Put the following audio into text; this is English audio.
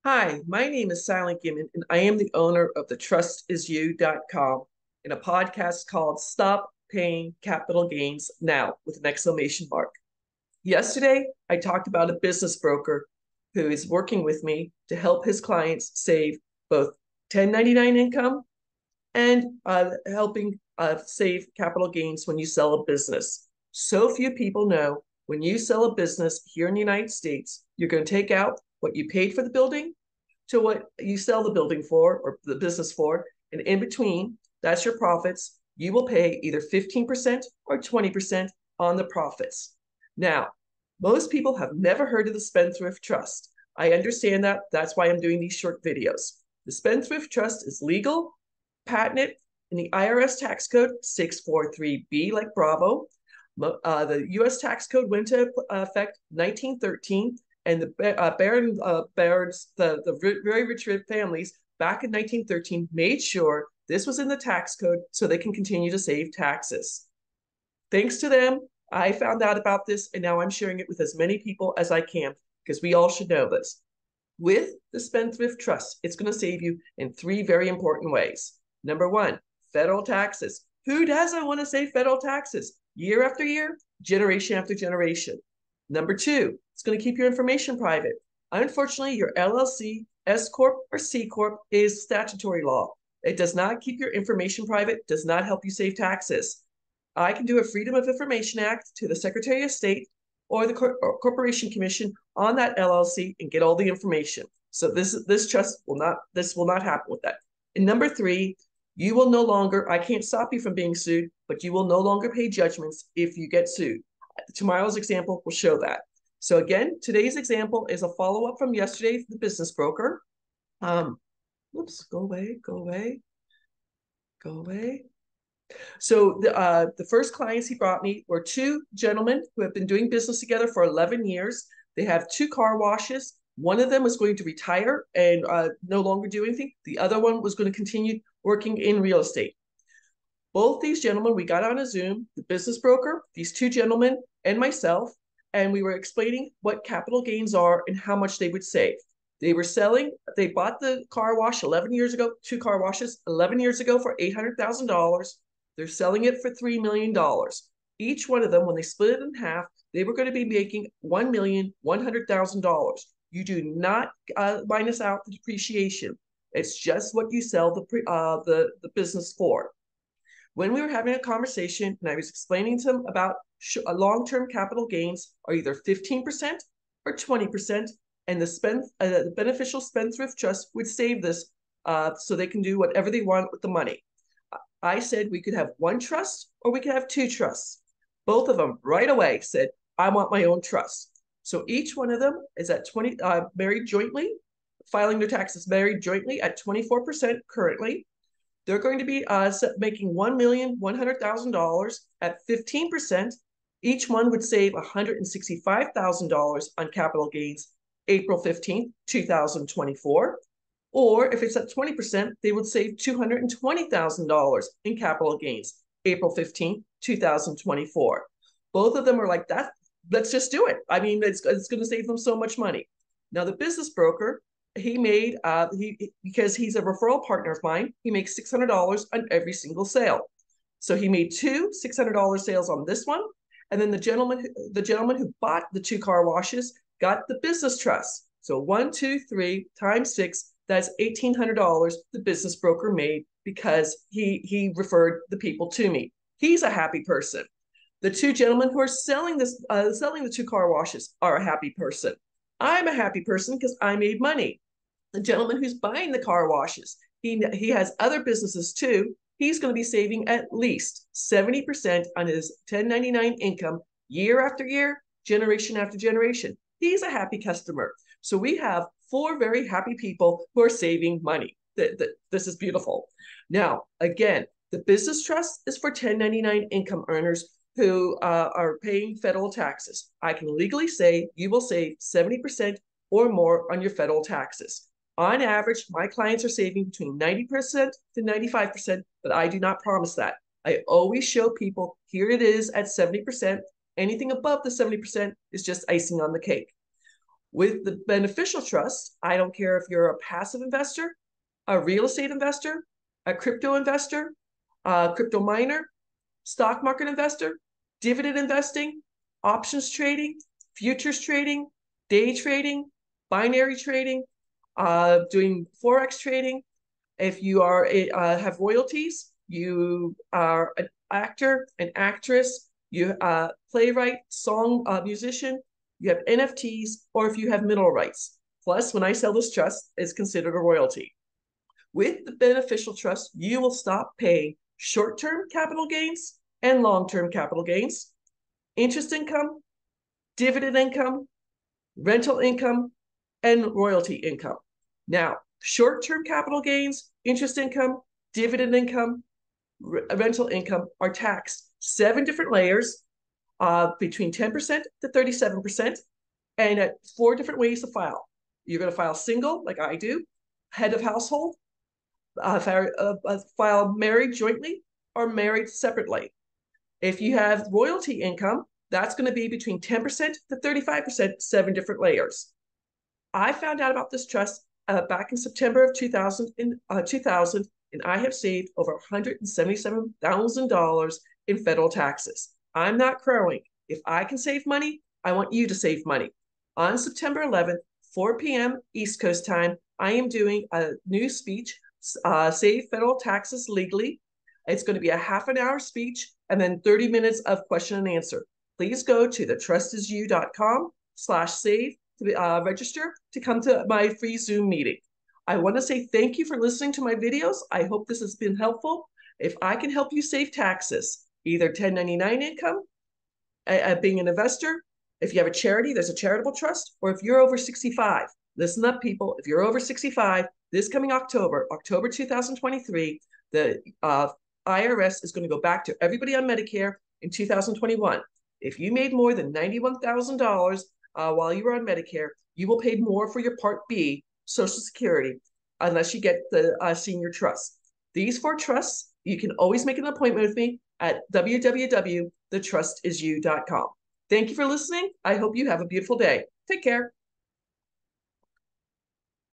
Hi, my name is Silent Gimmon, and I am the owner of the TrustIsYou.com and a podcast called Stop Paying Capital Gains Now with an exclamation mark. Yesterday, I talked about a business broker who is working with me to help his clients save both 1099 income and helping save capital gains when you sell a business. So few people know when you sell a business here in the United States, you're going to take out what you paid for the building to what you sell the building for or the business for. And in between, that's your profits. You will pay either 15% or 20% on the profits. Now, most people have never heard of the Spendthrift Trust. I understand that. That's why I'm doing these short videos. The Spendthrift Trust is legal, patented in the IRS Tax Code 643B, like Bravo. The US Tax Code went into effect 1913, and the barons, the very rich families back in 1913 made sure this was in the tax code so they can continue to save taxes. Thanks to them, I found out about this, and now I'm sharing it with as many people as I can because we all should know this. With the Spendthrift Trust, it's going to save you in three very important ways. Number one, federal taxes. Who doesn't want to save federal taxes? Year after year, generation after generation. Number two, it's going to keep your information private. Unfortunately, your LLC, S Corp, or C Corp is statutory law. It does not keep your information private, does not help you save taxes. I can do a Freedom of Information Act to the Secretary of State or the Corporation Commission on that LLC and get all the information. So this trust will not happen with that. And number three, you will no longer, I can't stop you from being sued, but you will no longer pay judgments if you get sued. Tomorrow's example will show that. So again, today's example is a follow-up from yesterday, the business broker. Whoops, go away, go away, go away. So the first clients he brought me were two gentlemen who have been doing business together for 11 years. They have two car washes. One of them was going to retire and no longer do anything. The other one was going to continue working in real estate. Both these gentlemen, we got on a Zoom, the business broker, these two gentlemen, and myself, and we were explaining what capital gains are and how much they would save. They bought the car wash 11 years ago, two car washes 11 years ago for $800,000. They're selling it for $3 million. Each one of them, when they split it in half, they were going to be making $1,100,000. You do not minus out the depreciation. It's just what you sell the business for. When we were having a conversation and I was explaining to them about long-term capital gains are either 15% or 20%, and the beneficial spendthrift trust would save this so they can do whatever they want with the money. I said we could have one trust or we could have two trusts. Both of them right away said, I want my own trust. So each one of them is at married jointly, filing their taxes married jointly at 24% currently. They're going to be making $1,100,000 at 15%. Each one would save $165,000 on capital gains April 15th, 2024. Or if it's at 20%, they would save $220,000 in capital gains April 15th, 2024. Both of them are like that. Let's just do it. I mean, it's going to save them so much money. Now, the business broker, because he's a referral partner of mine, he makes $600 on every single sale. So he made two $600 sales on this one. And then the gentleman who bought the two car washes got the business trust. So 1, 2, 3 times 6, that's $1,800 the business broker made because he referred the people to me. He's a happy person. The two gentlemen who are selling the two car washes are a happy person. I'm a happy person because I made money. The gentleman who's buying the car washes, he has other businesses too. He's going to be saving at least 70% on his 1099 income year after year, generation after generation. He's a happy customer. So we have four very happy people who are saving money. This is beautiful. Now, again, the business trust is for 1099 income earners who are paying federal taxes. I can legally say you will save 70% or more on your federal taxes. On average, my clients are saving between 90% to 95%, but I do not promise that. I always show people, here it is at 70%. Anything above the 70% is just icing on the cake. With the beneficial trust, I don't care if you're a passive investor, a real estate investor, a crypto investor, a crypto miner, stock market investor, dividend investing, options trading, futures trading, day trading, binary trading, doing forex trading. If you are have royalties, you are an actor, an actress, you playwright, song musician, you have NFTs, or if you have mineral rights. Plus, when I sell this trust, it's considered a royalty. With the beneficial trust, you will stop paying short-term capital gains and long-term capital gains, interest income, dividend income, rental income, and royalty income. Now, short-term capital gains, interest income, dividend income, rental income are taxed 7 different layers, between 10% to 37%, and at 4 different ways to file. You're going to file single, like I do, head of household, file married jointly, or married separately. If you have royalty income, that's going to be between 10% to 35%, 7 different layers. I found out about this trust back in September of 2000, and I have saved over $177,000 in federal taxes. I'm not crowing. If I can save money, I want you to save money. On September 11th, 4 p.m. East Coast time, I am doing a new speech, Save Federal Taxes Legally. It's going to be a half an hour speech and then 30 minutes of question and answer. Please go to thetrustisyou.com/save to register to come to my free Zoom meeting. I want to say thank you for listening to my videos. I hope this has been helpful. If I can help you save taxes, either 1099 income, being an investor, if you have a charity, there's a charitable trust, or if you're over 65, listen up, people. If you're over 65, this coming October 2023, the IRS is going to go back to everybody on Medicare in 2021. If you made more than $91,000 while you were on Medicare, you will pay more for your Part B Social Security unless you get the senior trust. These 4 trusts, you can always make an appointment with me at www.thetrustisyou.com. Thank you for listening. I hope you have a beautiful day. Take care.